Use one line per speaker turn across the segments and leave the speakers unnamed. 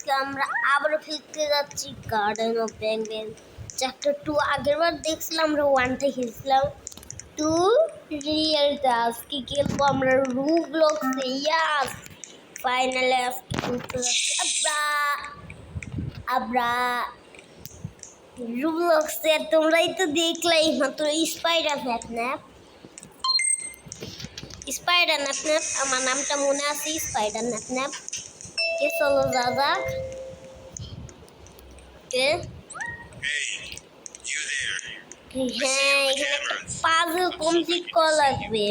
আজকে আমরা আবারও খেলতে যাচ্ছি গার্ডেন অফ ব্যাঙ্গেল চ্যাপ্টার 2। আগেরবার দেখছিলাম আমরা 1টা খেলছিলাম, 2 রিয়েলটা। আজকে খেলবো আমরা রুবলক্সে। ইয়াস, ফাইনালি আজকে খেলতে যাচ্ছি আমরা রুবলক্সে। তোমরাই তো দেখলাই মাত্র স্পাইডার ন্যাপ আমার নামটা মনে আছে, স্পাইডার ন্যাপ। কে চলো দাদা কে হ্যাঁ, এখানে একটা পাজল কমপ্লিট করা লাগবে।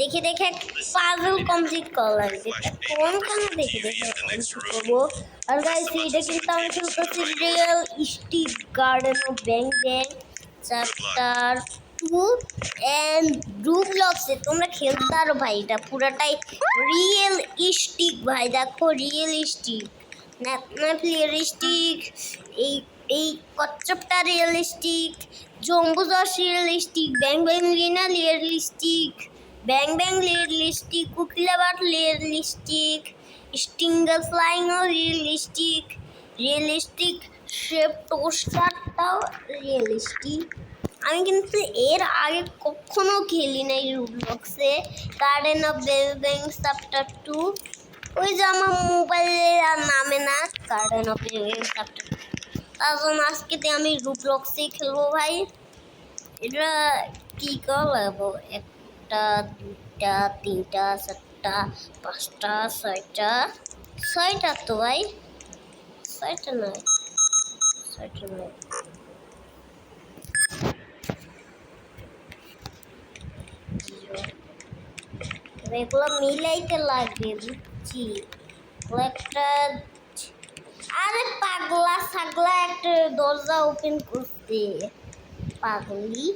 দেখে পাজল কমপ্লিট করা লাগবে। কোনখানে দেখে করবো। আর গাইস এটা কিন্তু আমি খেলতেছি রিয়েল স্টিক গার্ডেন অফ ব্যাঙ্গেল চ্যাপ্টার 2 এন্ড রুবলক্সে। তোমরা খেলতে পারো ভাই, এটা পুরাটাই রিয়েল স্টিক ভাই। দেখো রিয়েল স্টিক, ন্যাপ রিয়েলিস্টিক, এই কচ্ছপটা রিয়েলিস্টিক, জম্বুজস রিয়েলিস্টিক, ব্যাং লিনা রিয়েলিস্টিক, ব্যাং রিয়েলিস্টিক, কুকিলাবাট রিয়েলিস্টিক, স্টিঙ্গার ফ্লাইংও রিয়েলিস্টিক শেপ টোস্টারটাও রিয়েলিস্টিক। আমি কিন্তু এর আগে কখনো খেলি নাই রুবলক্সে গার্ডেন অফ ব্যাং চ্যাপ্টার 2। ওই যে আমার মোবাইলে আর নামে না গার্ডেন অফ ব্যাং চ্যাপ্টার। তার জন্য আজকে আমি রুবলক্সে খেলবো ভাই। এটা কি করবো, 1টা 2টা 3টা 4টা 5টা 6টা তো ভাই, 6টা নয়। এগুলো মিলাইতে লাগবে বুঝছি। একটা আরে পাগলা ছাগলা একটা দরজা ওপেন করতে, পাগলি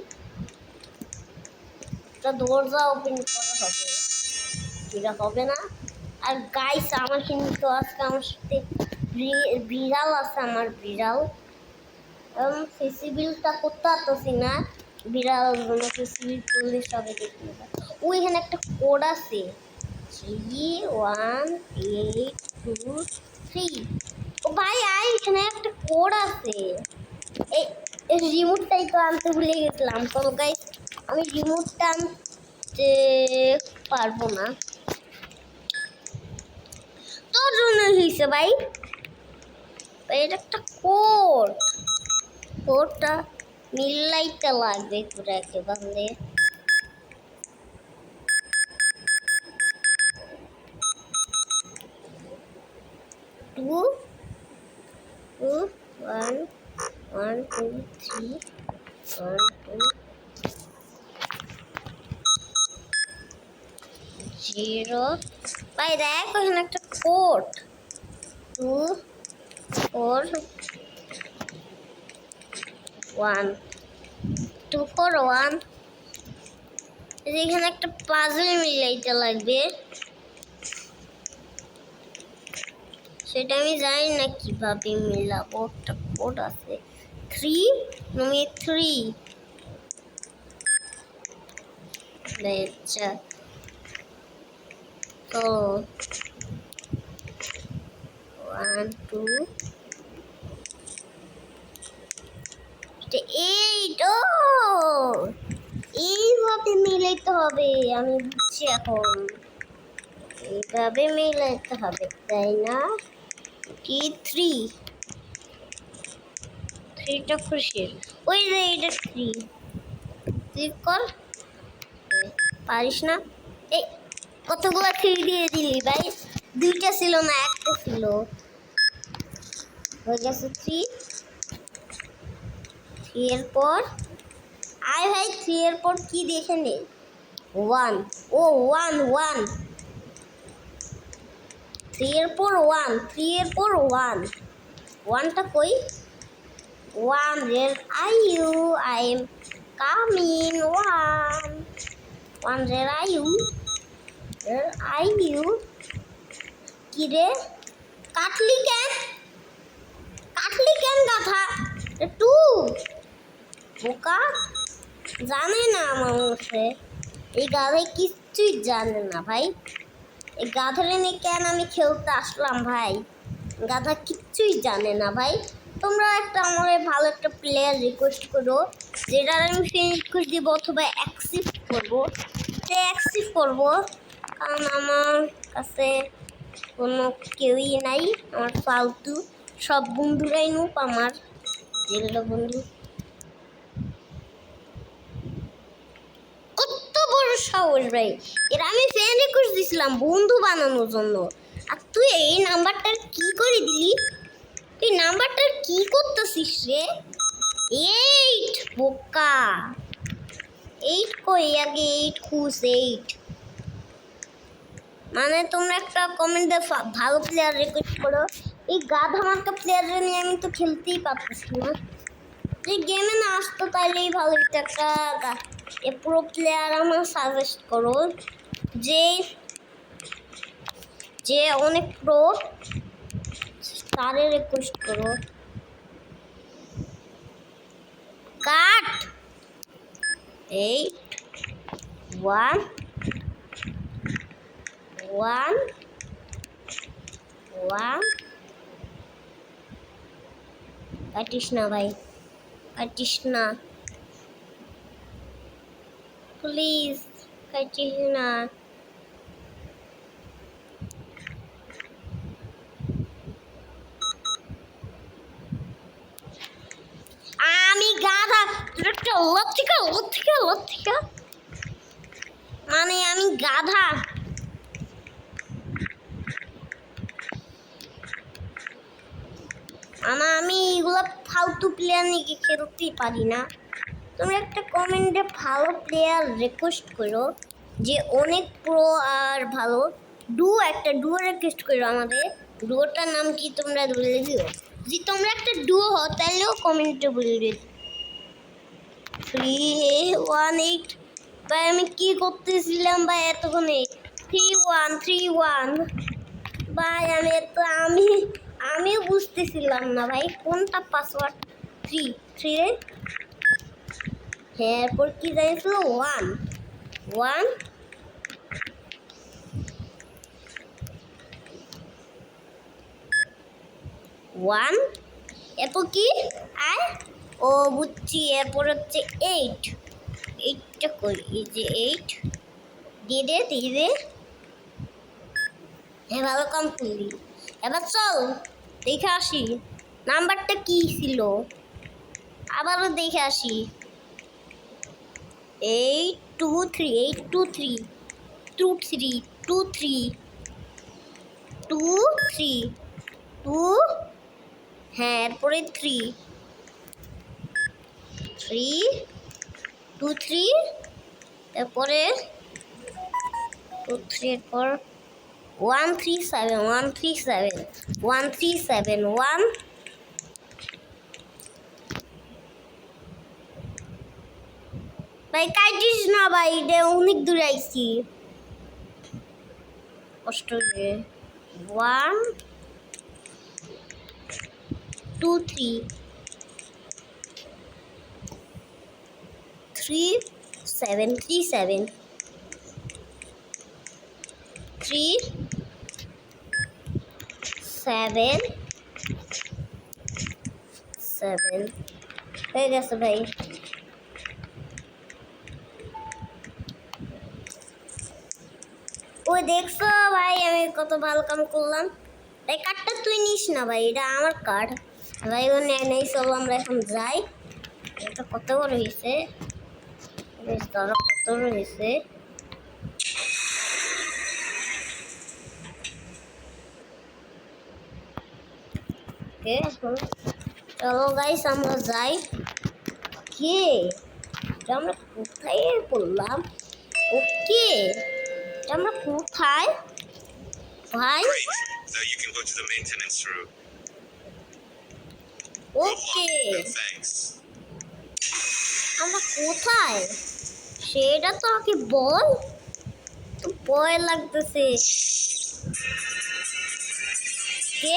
একটা দরজা ওপেন করা হবে, এটা হবে না। আর গাইস আমার কিন্তু আজকে আমার সাথে বিড়াল আছে, আমার বিড়াল ফেসিবিলটা করতে পারতেছি না। বিড়াল ফেসিবিল করলে সবাই দেখতে পাবে। ওইখানে একটা কোড আছে 31823। ও ভাই আয়, এখানে একটা কোড আছে। এই রিমোটটাই তো আনতে ভুলে গেছিলাম। তো গাইস আমি রিমোটটা আনতে পারবো না, তোর জন্য হয়েছে ভাই। এটা একটা কোডটা মিলাইতে লাগবে পুরো একেবারে। 2 1 1 2 3 1 2 0। ভাই দেখ ওখানে একটা কোড 2 4 1 2 4 1। এখানে একটা পাজল মিলাইতে লাগবে, সেটা আমি জানি না কিভাবে মিলাবো। একটা কোড আছে 3 আচ্ছা তো 1 2 এইভাবে মিলাইতে হবে। আমি বুঝছি এখন, এইভাবে মিলাইতে হবে তাই না? কি 3টা খুশি, ওই যে এটা 3 ক্লিক কর। পারিস না? এই কতগুলো 3 দিয়ে দিলি ভাই? 2টা ছিল না, 1টা ছিল। হয়ে গেছে 3 এর পর আয় ভাই। 3 এর পর কি দেখে নে, 1। ও 1 1 3 এর পর 1 1টা কই? 1 রের আই এম কামিং 1 রের আই ইউ কি রে? কাটলি কেন গাধা? 2 বোকা জানে না আমার মুখে, এই গাধাই কিচ্ছুই জানে না ভাই। এই গাধারে নিয়ে কেন আমি খেলতে আসলাম ভাই? গাধা কিচ্ছুই জানে না ভাই। তোমরা একটা আমার ভালো একটা প্লেয়ার রিকোয়েস্ট করো, যেটার আমি ফ্রেন্ড রিকোয়েস্ট দিব অথবা অ্যাকসেপ্ট করবো। সে অ্যাকসেপ্ট করবো, কারণ আমার কাছে কোনো কেউই নাই। আমার ফালতু সব বন্ধুরাই নুপ আমার, যেগুলো বন্ধু। কত বড় সাহস ভাই! এর আমি ফ্রেন্ড রিকোয়েস্ট দিছিলাম বন্ধু বানানোর জন্য, আর তুই এই নাম্বারটার কি করে দিলি? তুই নাম্বারটার কি করতেছিস রে? 8 বোকা। 8 কই? আগে 8 খুশ। 8 মানে তোমরা একটা কমেন্টে ভালো প্লেয়ার রিকোয়েস্ট করো। এই গাধা মার্কা প্লেয়াররা নিয়ে আমি তো খেলতেই পারতেছি না। যে গেমে না আসতো তাইলেই ভালো হতো। একটা প্রো প্লেয়ার আমার সাজেস্ট করো, যে যে অনেক প্রো, তারে রিকোয়েস্ট করো। কাট 8 1 1 1। কাটিস না ভাই, কাটিস না প্লিজ, কাটিস না। আমি গাধা, তোর একটা লথিকা মানে আমি গাধা। আমি এগুলো ফালতু প্লেয়ার নিয়ে খেলতেই পারি না। তোমরা একটা কমেন্টে ভালো প্লেয়ার রিকোয়েস্ট করো, যে অনেক প্রো আর ভালো। একটা ডুও রিকোয়েস্ট করো আমাদের। ডুয়োটার নাম কি তোমরা বলে দিও। যদি তোমরা একটা ডুও হও তাহলেও কমেন্টে বলে দিও। 318 ভাই, আমি কি করতেছিলাম ভাই এতক্ষণে? 3131 ভাই, আমি বুঝতেছিলাম না ভাই কোনটা পাসওয়ার্ড। 3 হ্যাঁ, এরপর কি জানিয়েছিল? 1 1 1। এরপর কি? আয়, ও বুঝছি। এরপর হচ্ছে 8। 8টা করি, এই যে 8 দিয়ে দে। হ্যাঁ, ভালো কাম করলি। এবার চল দেখে আসি নাম্বারটা কি ছিল, আবারও দেখে আসি। 823 823 23 23 23 2। হ্যাঁ, এরপরে 3 23। এরপরে 23 এরপর 137 137 137 1। ভাই কাটিস না ভাই, এটা অনেক দূরে আইছি, কষ্ট হয়ে। 1 2 3 3 7 3 7 3 7 7 হয়ে গেছে ভাই। ওই দেখছো ভাই আমি কত ভালো কাম করলাম। এই কার্ডটা তুই নিস না ভাই, এটা আমার কার্ড ভাই। ও নেই, চলো আমরা এখন যাই। এটা কত বড় হয়েছে, কত বড় হয়েছে। এখন চলো গাইস আমরা যাই। কে আমরা কোথায় পড়লাম? ওকে, আমরা কোথায় ভাই?
So you can go to the maintenance room.
Okay,
Thanks.
আমরা কোথায় সেটা তো আগে বল, তো ভয় লাগতেছে। কে?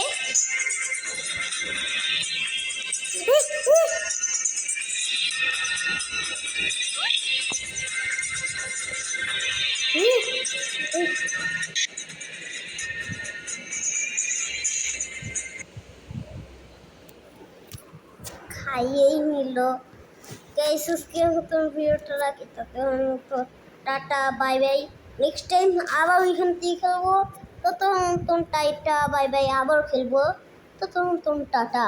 খাইয়েই নিল। গাইস আজকে মতন ভিডিওটা রাখি, তখন তো tata bye bye. Next time আবার ওইখান থেকে খেলবো, তখন টাইটা বাই বাই, আবার খেলবো, তখন টাটা।